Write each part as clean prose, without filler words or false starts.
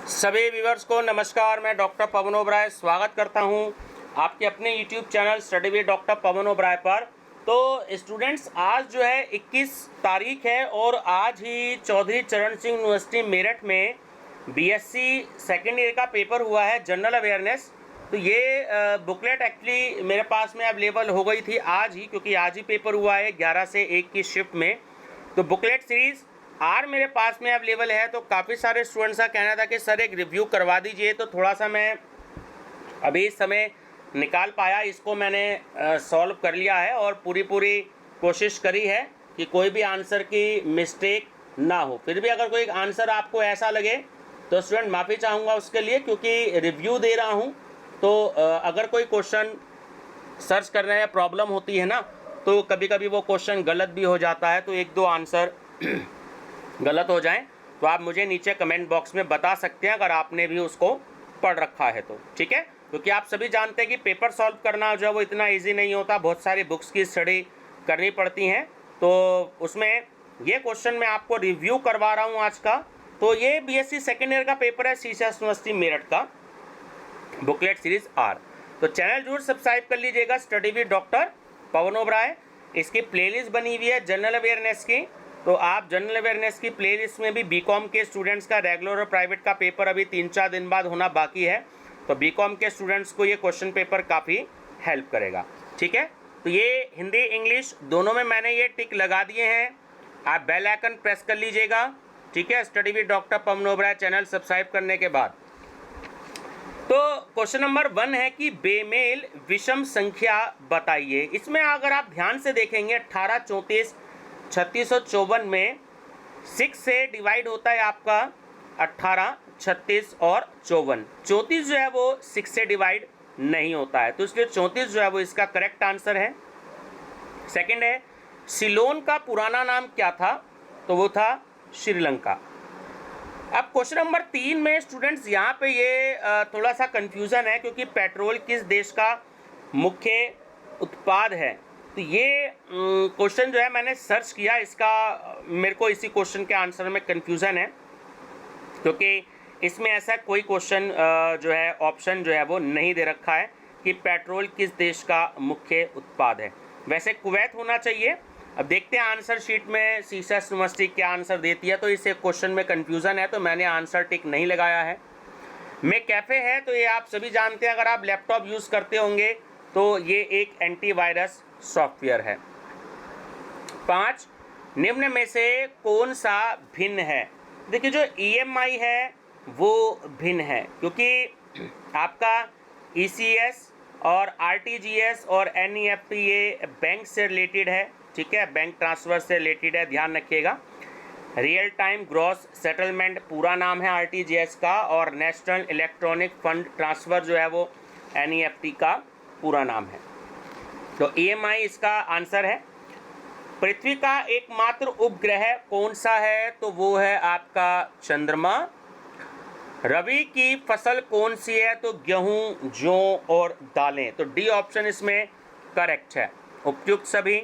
सभी व्यूअर्स को नमस्कार। मैं डॉक्टर पवन ओबराय स्वागत करता हूं आपके अपने YouTube channel study with doctor Pawan Oberoi पर। तो स्टूडेंट्स, आज जो है 21 तारीख है और आज ही चौधरी चरण सिंह यूनिवर्सिटी मेरठ में बीएससी सेकेंड ईयर का पेपर हुआ है, जनरल अवेयरनेस। तो ये बुकलेट एक्चुअली मेरे पास में अवेलेबल हो गई थी आज ही, क्योंकि आज ही पेपर हुआ है 11 से 1 की शिफ्ट में। तो बुकलेट सीरीज़ आर मेरे पास में अवेलेबल है। तो काफ़ी सारे स्टूडेंट्स का कहना था कि सर एक रिव्यू करवा दीजिए, तो थोड़ा सा मैं अभी इस समय निकाल पाया, इसको मैंने सॉल्व कर लिया है और पूरी कोशिश करी है कि कोई भी आंसर की मिस्टेक ना हो। फिर भी अगर कोई आंसर आपको ऐसा लगे तो स्टूडेंट माफ़ी चाहूँगा उसके लिए, क्योंकि रिव्यू दे रहा हूँ। तो अगर कोई क्वेश्चन सर्च करने में प्रॉब्लम होती है ना, तो कभी कभी वो क्वेश्चन गलत भी हो जाता है, तो एक दो आंसर गलत हो जाएं तो आप मुझे नीचे कमेंट बॉक्स में बता सकते हैं, अगर आपने भी उसको पढ़ रखा है तो। ठीक है, क्योंकि आप सभी जानते हैं कि पेपर सॉल्व करना जो है वो इतना इजी नहीं होता, बहुत सारी बुक्स की स्टडी करनी पड़ती हैं। तो उसमें ये क्वेश्चन मैं आपको रिव्यू करवा रहा हूँ आज का। तो ये बीएससी सेकेंड ईयर का पेपर है सीसीएस यूनिवर्सिटी मेरठ का, बुकलेट सीरीज आर। तो चैनल जरूर सब्सक्राइब कर लीजिएगा, study with doctor Pawan Oberoi. इसकी प्लेलिस्ट बनी हुई है जनरल अवेयरनेस की। तो आप जनरल अवेयरनेस की प्लेलिस्ट में भी बीकॉम के स्टूडेंट्स का रेगुलर और प्राइवेट का पेपर अभी 3-4 दिन बाद होना बाकी है, तो बीकॉम के स्टूडेंट्स को ये क्वेश्चन पेपर काफ़ी हेल्प करेगा। ठीक है, तो ये हिंदी इंग्लिश दोनों में मैंने ये टिक लगा दिए हैं, आप बेल आइकन प्रेस कर लीजिएगा। ठीक है, study with doctor Pawan Oberoi channel subscribe करने के बाद। तो क्वेश्चन नंबर 1 है कि बेमेल विषम संख्या बताइए। इसमें अगर आप ध्यान से देखेंगे 18, 34, 36 और 54 में 6 से डिवाइड होता है आपका 18, 36 और 54। 34 जो है वो 6 से डिवाइड नहीं होता है, तो इसलिए 34 जो है वो इसका करेक्ट आंसर है। सेकंड है, सिलोन का पुराना नाम क्या था? तो वो था श्रीलंका। अब क्वेश्चन नंबर 3 में स्टूडेंट्स यहाँ पे ये थोड़ा सा कंफ्यूजन है, क्योंकि पेट्रोल किस देश का मुख्य उत्पाद है। तो ये क्वेश्चन जो है मैंने सर्च किया, इसका मेरे को इसी क्वेश्चन के आंसर में कंफ्यूजन है, क्योंकि इसमें ऐसा कोई क्वेश्चन जो है ऑप्शन जो है वो नहीं दे रखा है कि पेट्रोल किस देश का मुख्य उत्पाद है। वैसे कुवैत होना चाहिए। अब देखते हैं आंसर शीट में सीसीएस यूनिवर्सिटी क्या आंसर देती है। तो इस क्वेश्चन में कंफ्यूजन है, तो मैंने आंसर टिक नहीं लगाया है। में कैफ़े है, तो ये आप सभी जानते हैं, अगर आप लैपटॉप यूज़ करते होंगे तो ये एक एंटीवायरस सॉफ्टवेयर है। 5, निम्न में से कौन सा भिन्न है? देखिए, जो ईएमआई है वो भिन्न है, क्योंकि आपका ईसीएस और आरटीजीएस और एनईएफटी ये बैंक से रिलेटेड है। ठीक है, बैंक ट्रांसफ़र से रिलेटेड है, ध्यान रखिएगा। रियल टाइम ग्रॉस सेटलमेंट पूरा नाम है आरटीजीएस का, और नेशनल इलेक्ट्रॉनिक फंड ट्रांसफ़र जो है वो एनईएफटी का पूरा नाम है। तो ईएमआई इसका आंसर है। पृथ्वी का एकमात्र उपग्रह कौन सा है? तो वो है आपका चंद्रमा। रबी की फसल कौन सी है? तो गेहूं, जौ और दालें। तो डी ऑप्शन इसमें करेक्ट है। उपयुक्त सभी।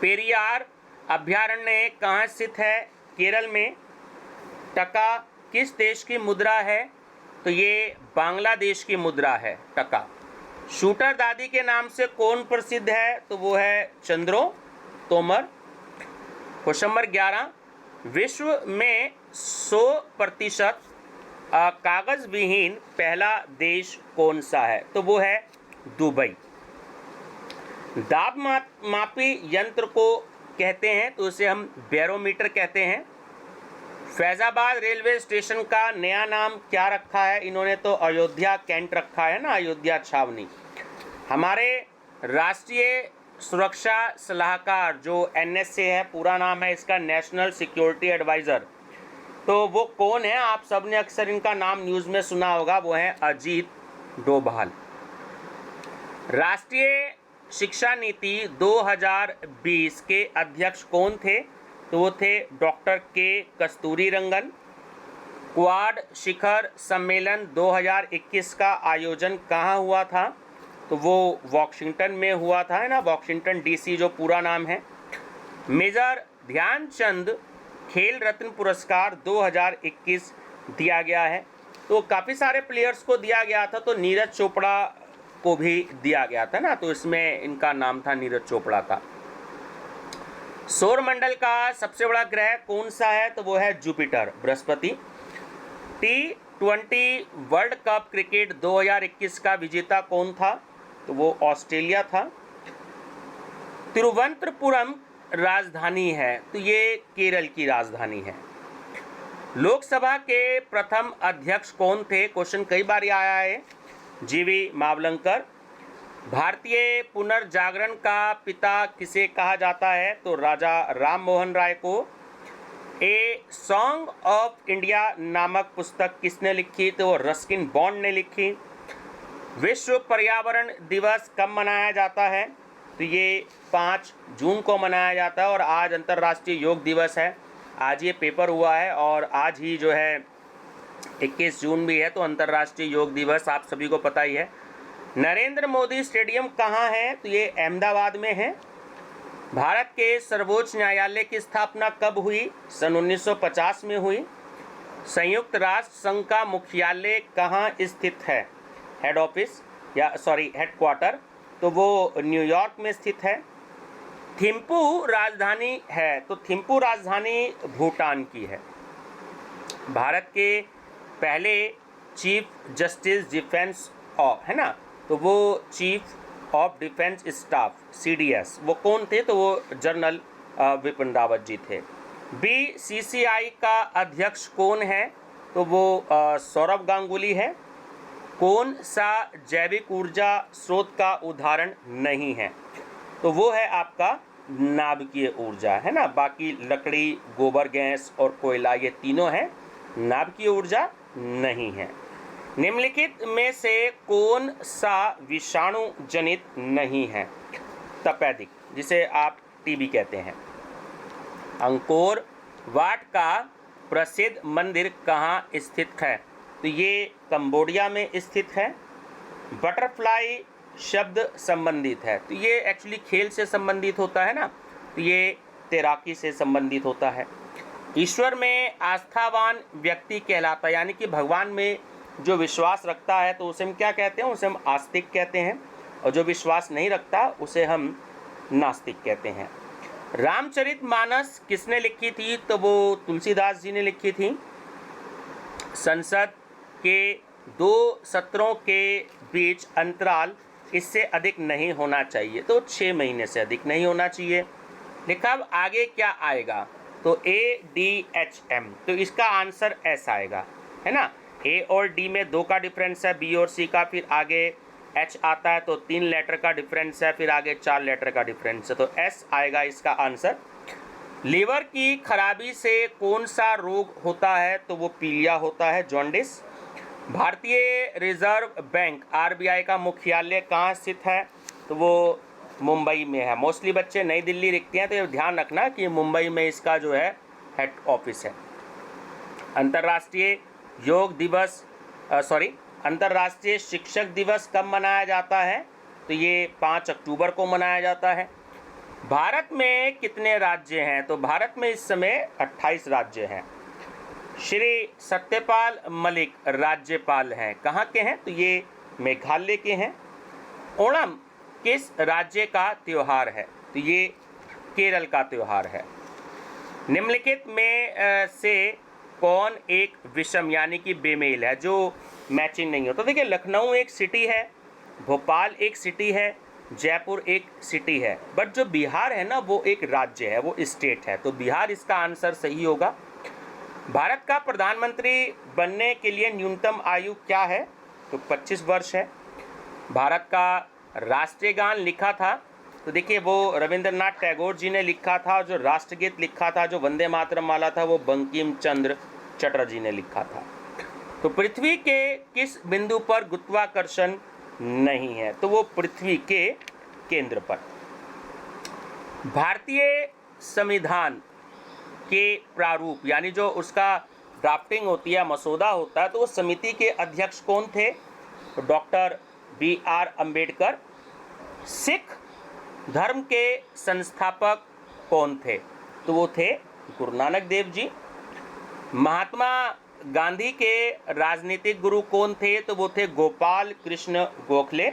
पेरियार अभ्यारण्य कहाँ स्थित है? केरल में। टका किस देश की मुद्रा है? तो ये बांग्लादेश की मुद्रा है टका। शूटर दादी के नाम से कौन प्रसिद्ध है? तो वो है चंद्रो तोमर। क्वेश्चन नंबर 11, विश्व में 100% कागज विहीन पहला देश कौन सा है? तो वो है दुबई। दाब मापी यंत्र को कहते हैं, तो उसे हम बैरोमीटर कहते हैं। फैजाबाद रेलवे स्टेशन का नया नाम क्या रखा है? इन्होंने तो अयोध्या कैंट रखा है ना, अयोध्या छावनी। हमारे राष्ट्रीय सुरक्षा सलाहकार जो एनएसए है, पूरा नाम है इसका नेशनल सिक्योरिटी एडवाइज़र। तो वो कौन है? आप सब ने अक्सर इनका नाम न्यूज़ में सुना होगा, वो है अजीत डोभाल। राष्ट्रीय शिक्षा नीति 2020 के अध्यक्ष कौन थे? तो वो थे डॉक्टर के कस्तूरीरंगन। क्वाड शिखर सम्मेलन 2021 का आयोजन कहाँ हुआ था? तो वो वॉशिंगटन में हुआ था, है ना, वॉशिंगटन डीसी जो पूरा नाम है। मेजर ध्यानचंद खेल रत्न पुरस्कार 2021 दिया गया है। तो काफ़ी सारे प्लेयर्स को दिया गया था, तो नीरज चोपड़ा को भी दिया गया था ना, तो इसमें इनका नाम था नीरज चोपड़ा का। सौरमंडल का सबसे बड़ा ग्रह कौन सा है? तो वो है Jupiter, Brihaspati. T20 world cup cricket 2021 का विजेता कौन था? तो वो ऑस्ट्रेलिया था। तिरुवनंतपुरम राजधानी है, तो ये केरल की राजधानी है। लोकसभा के प्रथम अध्यक्ष कौन थे? क्वेश्चन कई बार आया है, जीवी मावलंकर। भारतीय पुनर्जागरण का पिता किसे कहा जाता है? तो राजा राम मोहन राय को। ए सॉन्ग ऑफ इंडिया नामक पुस्तक किसने लिखी? तो वो रस्किन बॉन्ड ने लिखी। विश्व पर्यावरण दिवस कब मनाया जाता है? तो ये 5 जून को मनाया जाता है, और आज अंतर्राष्ट्रीय योग दिवस है। आज ये पेपर हुआ है, और आज ही जो है 21 जून भी है, तो अंतर्राष्ट्रीय योग दिवस आप सभी को पता ही है। नरेंद्र मोदी स्टेडियम कहाँ है? तो ये अहमदाबाद में है। भारत के सर्वोच्च न्यायालय की स्थापना कब हुई? सन 1950 में हुई। संयुक्त राष्ट्र संघ का मुख्यालय कहाँ स्थित है? हेड ऑफिस या सॉरी हेडक्वार्टर, तो वो न्यूयॉर्क में स्थित है। थिम्पू राजधानी है, तो थिम्पू राजधानी भूटान की है। भारत के पहले चीफ जस्टिस डिफेंस ऑफ है ना, तो वो chief of defence staff CDS वो कौन थे? तो वो जनरल विपिन रावत जी थे। BCCI का अध्यक्ष कौन है? तो वो सौरभ गांगुली है। कौन सा जैविक ऊर्जा स्रोत का उदाहरण नहीं है? तो वो है आपका नाभिकीय ऊर्जा, है ना। बाकी लकड़ी, गोबर गैस और कोयला, ये तीनों हैं, नाभिकीय ऊर्जा नहीं है। निम्नलिखित में से कौन सा विषाणु जनित नहीं है? तपेदिक, जिसे आप TB कहते हैं। अंकोर वाट का प्रसिद्ध मंदिर कहाँ स्थित है? तो ये कंबोडिया में स्थित है। बटरफ्लाई शब्द संबंधित है, तो ये एक्चुअली खेल से संबंधित होता है ना, तो ये तैराकी से संबंधित होता है। ईश्वर में आस्थावान व्यक्ति कहलाता है, यानी कि भगवान में जो विश्वास रखता है तो उसे हम क्या कहते हैं? उसे हम आस्तिक कहते हैं, और जो विश्वास नहीं रखता उसे हम नास्तिक कहते हैं। रामचरितमानस किसने लिखी थी? तो वो तुलसीदास जी ने लिखी थी। संसद के 2 सत्रों के बीच अंतराल इससे अधिक नहीं होना चाहिए, तो 6 महीने से अधिक नहीं होना चाहिए। लिखा अब आगे क्या आएगा? तो ADHM, तो इसका आंसर S आएगा, है ना। A और D में 2 का डिफरेंस है, B और C का, फिर आगे H आता है तो 3 लेटर का डिफरेंस है, फिर आगे 4 लेटर का डिफरेंस है, तो S आएगा इसका आंसर। लीवर की खराबी से कौन सा रोग होता है? तो वो पीलिया होता है, जॉन्डिस। भारतीय रिजर्व बैंक RBI का मुख्यालय कहाँ स्थित है? तो वो मुंबई में है। मोस्टली बच्चे नई दिल्ली लिखते हैं, तो ये ध्यान रखना कि मुंबई में इसका जो है हेड ऑफिस है। अंतर्राष्ट्रीय योग दिवस अंतर्राष्ट्रीय शिक्षक दिवस कब मनाया जाता है? तो ये 5 अक्टूबर को मनाया जाता है। भारत में कितने राज्य हैं? तो भारत में इस समय 28 राज्य हैं। श्री सत्यपाल मलिक राज्यपाल हैं, कहाँ के हैं? तो ये मेघालय के हैं। ओणम किस राज्य का त्यौहार है? तो ये केरल का त्यौहार है। निम्नलिखित में से कौन एक विषम यानी कि बेमेल है, जो मैचिंग नहीं होता? देखिए, लखनऊ एक सिटी है, भोपाल एक सिटी है, जयपुर एक सिटी है, बट जो बिहार है ना वो एक राज्य है, वो स्टेट है, तो बिहार इसका आंसर सही होगा। भारत का प्रधानमंत्री बनने के लिए न्यूनतम आयु क्या है? तो 25 वर्ष है। भारत का राष्ट्रीय गान लिखा था, तो देखिए वो रविंद्रनाथ टैगोर जी ने लिखा था। जो राष्ट्रगीत लिखा था, जो वंदे मातरम वाला था, वो बंकिम चंद्र चटर्जी ने लिखा था। तो पृथ्वी के किस बिंदु पर गुरुत्वाकर्षण नहीं है? तो वो पृथ्वी के केंद्र पर। भारतीय संविधान के प्रारूप यानी जो उसका ड्राफ्टिंग होती है, मसौदा होता है, तो वो समिति के अध्यक्ष कौन थे? तो डॉक्टर BR अम्बेडकर। सिख धर्म के संस्थापक कौन थे? तो वो थे गुरु नानक देव जी। महात्मा गांधी के राजनीतिक गुरु कौन थे? तो वो थे गोपाल कृष्ण गोखले।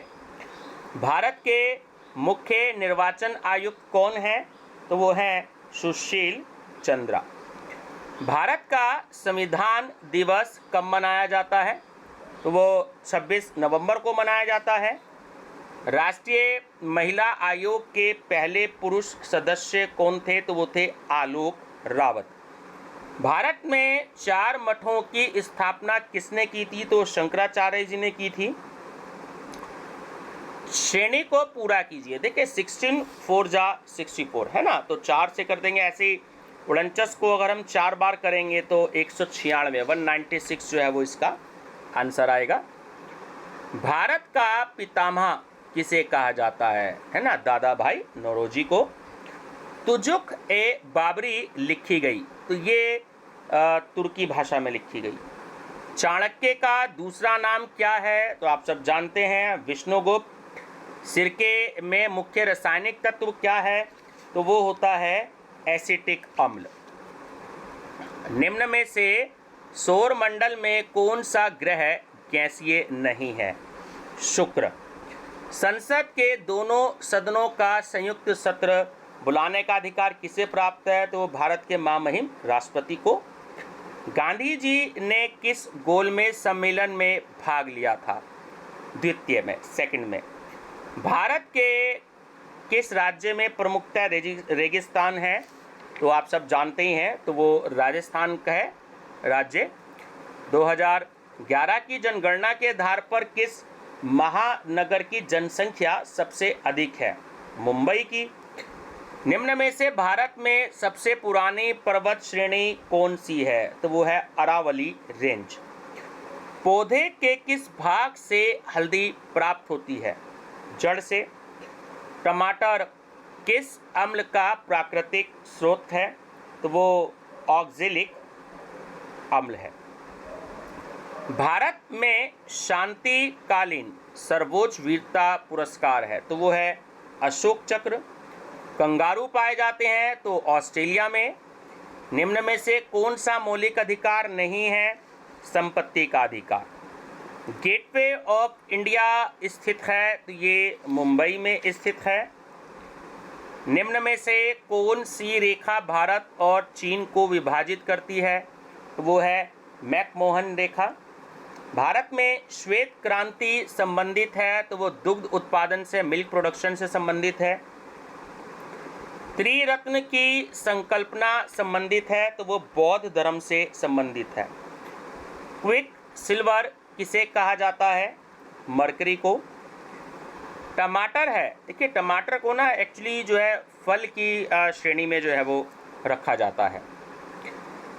भारत के मुख्य निर्वाचन आयुक्त कौन हैं? तो वो हैं सुशील चंद्रा। भारत का संविधान दिवस कब मनाया जाता है? तो वो 26 नवंबर को मनाया जाता है। राष्ट्रीय महिला आयोग के पहले पुरुष सदस्य कौन थे? तो वो थे आलोक रावत। भारत में 4 मठों की स्थापना किसने की थी? तो शंकराचार्य जी ने की थी। श्रेणी को पूरा कीजिए। देखिए 16 4 जा 64 है ना, तो 4 से कर देंगे। ऐसे ही 49 को अगर हम 4 बार करेंगे तो 196 196 जो है वो इसका आंसर आएगा। भारत का पितामह किसे कहा जाता है ना? दादा भाई नौरोजी को। तुजुक ए बाबरी लिखी गई, तो ये तुर्की भाषा में लिखी गई। चाणक्य का दूसरा नाम क्या है? तो आप सब जानते हैं, विष्णुगुप्त। सिरके में मुख्य रासायनिक तत्व क्या है? तो वो होता है एसिटिक अम्ल। निम्न में से सौर मंडल में कौन सा ग्रह गैसीय नहीं है? शुक्र। संसद के दोनों सदनों का संयुक्त सत्र बुलाने का अधिकार किसे प्राप्त है? तो भारत के महामहिम राष्ट्रपति को। गांधी जी ने किस गोलमेज सम्मेलन में भाग लिया था? द्वितीय में, सेकंड में। भारत के किस राज्य में प्रमुखतः रेगिस्तान है? तो आप सब जानते ही हैं, तो वो राजस्थान का है राज्य। 2011 की जनगणना के आधार पर किस महानगर की जनसंख्या सबसे अधिक है? मुंबई की। निम्न में से भारत में सबसे पुरानी पर्वत श्रेणी कौन सी है? तो वो है अरावली रेंज। पौधे के किस भाग से हल्दी प्राप्त होती है? जड़ से। टमाटर किस अम्ल का प्राकृतिक स्रोत है? तो वो ऑक्जेलिक अम्ल है। भारत में शांतिकालीन सर्वोच्च वीरता पुरस्कार है, तो वो है अशोक चक्र। कंगारू पाए जाते हैं तो ऑस्ट्रेलिया में। निम्न में से कौन सा मौलिक अधिकार नहीं है? संपत्ति का अधिकार। गेटवे ऑफ इंडिया स्थित है, तो ये मुंबई में स्थित है। निम्न में से कौन सी रेखा भारत और चीन को विभाजित करती है? तो वो है मैकमोहन रेखा। भारत में श्वेत क्रांति संबंधित है, तो वो दुग्ध उत्पादन से, मिल्क प्रोडक्शन से संबंधित है। त्रिरत्न की संकल्पना संबंधित है, तो वो बौद्ध धर्म से संबंधित है। क्विक सिल्वर किसे कहा जाता है? मरकरी को। टमाटर है, देखिए टमाटर को ना एक्चुअली जो है फल की श्रेणी में जो है वो रखा जाता है।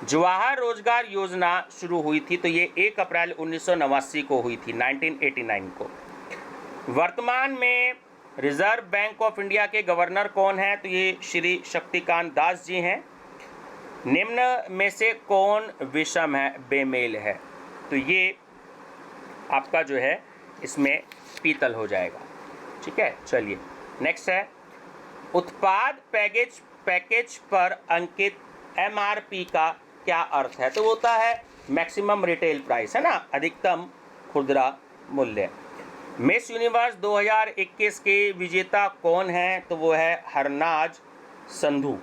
जवाहर रोजगार योजना शुरू हुई थी, तो ये 1 अप्रैल 1989 को हुई थी, 1989 को। वर्तमान में रिजर्व बैंक ऑफ इंडिया के गवर्नर कौन है? तो ये श्री शक्तिकांत दास जी हैं। निम्न में से कौन विषम है, बेमेल है? तो ये आपका जो है इसमें पीतल हो जाएगा। ठीक है, चलिए नेक्स्ट है उत्पाद पैकेज पर अंकित MRP का क्या अर्थ है? तो वो होता है मैक्सिमम रिटेल प्राइस, है ना, अधिकतम खुदरा मूल्य। मिस यूनिवर्स 2021 के विजेता कौन है? तो वो है हरनाज संधू।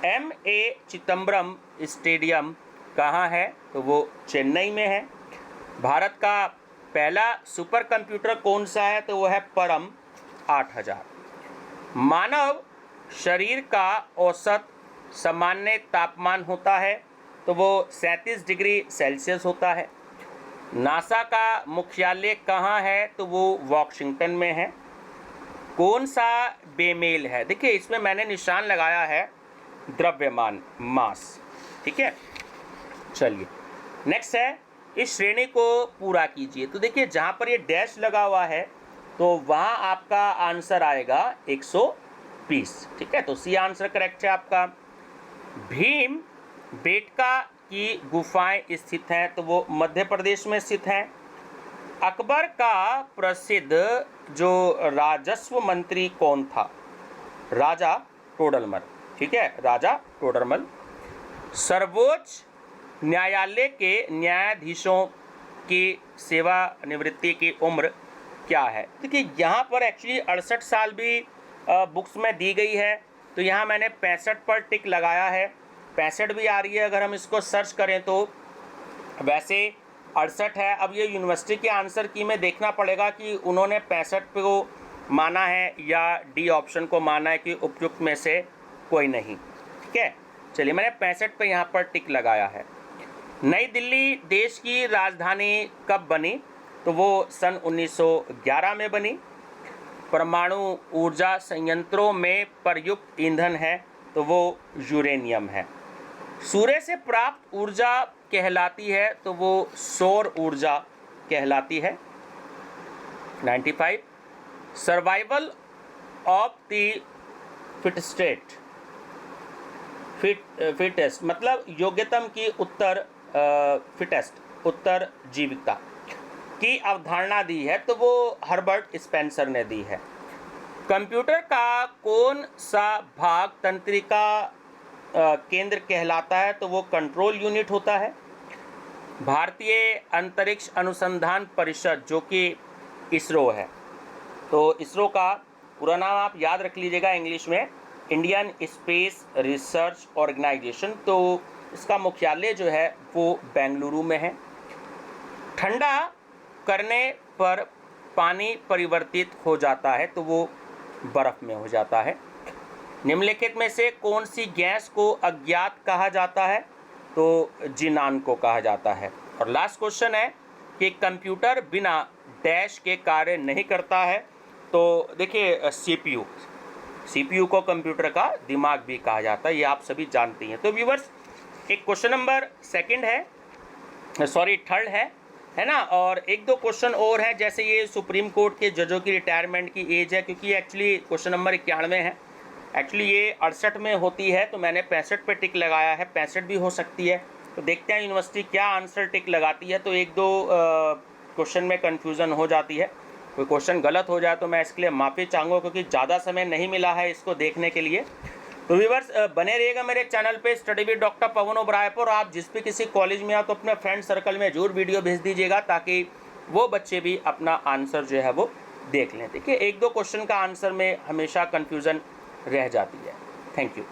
MA चिदम्बरम स्टेडियम कहाँ है? तो वो चेन्नई में है। भारत का पहला सुपर कंप्यूटर कौन सा है? तो वो है परम 8000। मानव शरीर का औसत सामान्य तापमान होता है, तो वो 37 डिग्री सेल्सियस होता है। नासा का मुख्यालय कहाँ है? तो वो वॉशिंगटन में है। कौन सा बेमेल है? देखिए इसमें मैंने निशान लगाया है द्रव्यमान, मास। ठीक है, चलिए नेक्स्ट है इस श्रेणी को पूरा कीजिए। तो देखिए जहाँ पर ये डैश लगा हुआ है तो वहाँ आपका आंसर आएगा 120। ठीक है, तो सी आंसर करेक्ट है आपका। भीम बेटका की गुफाएं स्थित हैं, तो वो मध्य प्रदेश में स्थित हैं। अकबर का प्रसिद्ध जो राजस्व मंत्री कौन था? राजा टोडरमल। ठीक है, राजा टोडरमल। सर्वोच्च न्यायालय के न्यायाधीशों की सेवानिवृत्ति की उम्र क्या है? देखिए यहाँ पर एक्चुअली 68 साल भी बुक्स में दी गई है, तो यहाँ मैंने 65 पर टिक लगाया है। 65 भी आ रही है, अगर हम इसको सर्च करें तो वैसे 68 है। अब ये यूनिवर्सिटी के आंसर की में देखना पड़ेगा कि उन्होंने 65 को माना है या डी ऑप्शन को माना है कि उपयुक्त में से कोई नहीं। ठीक है, चलिए मैंने 65 पे यहाँ पर टिक लगाया है। नई दिल्ली देश की राजधानी कब बनी? तो वो सन 1911 में बनी। परमाणु ऊर्जा संयंत्रों में प्रयुक्त ईंधन है तो वो यूरेनियम है। सूर्य से प्राप्त ऊर्जा कहलाती है तो वो सौर ऊर्जा कहलाती है। 95 सर्वाइवल ऑफ द फिटेस्ट मतलब योग्यतम की उत्तर जीविका की अवधारणा दी है तो वो हर्बर्ट स्पेंसर ने दी है। कंप्यूटर का कौन सा भाग तंत्रिका केंद्र कहलाता है? तो वो कंट्रोल यूनिट होता है। भारतीय अंतरिक्ष अनुसंधान परिषद जो कि इसरो है, तो इसरो का पूरा नाम आप याद रख लीजिएगा इंग्लिश में, इंडियन स्पेस रिसर्च ऑर्गेनाइजेशन। तो इसका मुख्यालय जो है वो बेंगलुरु में है। ठंडा करने पर पानी परिवर्तित हो जाता है तो वो बर्फ में हो जाता है। निम्नलिखित में से कौन सी गैस को अज्ञात कहा जाता है? तो जिनान को कहा जाता है। और लास्ट क्वेश्चन है कि कंप्यूटर बिना डैश के कार्य नहीं करता है। तो देखिए सीपीयू को कंप्यूटर का दिमाग भी कहा जाता है, ये आप सभी जानते हैं। तो व्यूअर्स एक क्वेश्चन नंबर थर्ड है ना, और एक दो क्वेश्चन और हैं, जैसे ये सुप्रीम कोर्ट के जजों की रिटायरमेंट की एज है, क्योंकि एक्चुअली क्वेश्चन नंबर 91 है, एक्चुअली ये 68 में होती है, तो मैंने 65 पे टिक लगाया है। 65 भी हो सकती है, तो देखते हैं यूनिवर्सिटी क्या आंसर टिक लगाती है। तो एक दो क्वेश्चन में कन्फ्यूज़न हो जाती है, कोई क्वेश्चन गलत हो जाए तो मैं इसके लिए माफ़ी चाहूँगा, क्योंकि ज़्यादा समय नहीं मिला है इसको देखने के लिए। तो व्यूअर्स बने रहिएगा मेरे चैनल पे study with doctor Pawan Oberoi पर। आप जिस भी किसी कॉलेज में आओ तो अपने फ्रेंड सर्कल में जरूर वीडियो भेज दीजिएगा, ताकि वो बच्चे भी अपना आंसर जो है वो देख लें। देखिए एक दो क्वेश्चन का आंसर में हमेशा कन्फ्यूज़न रह जाती है। Thank you.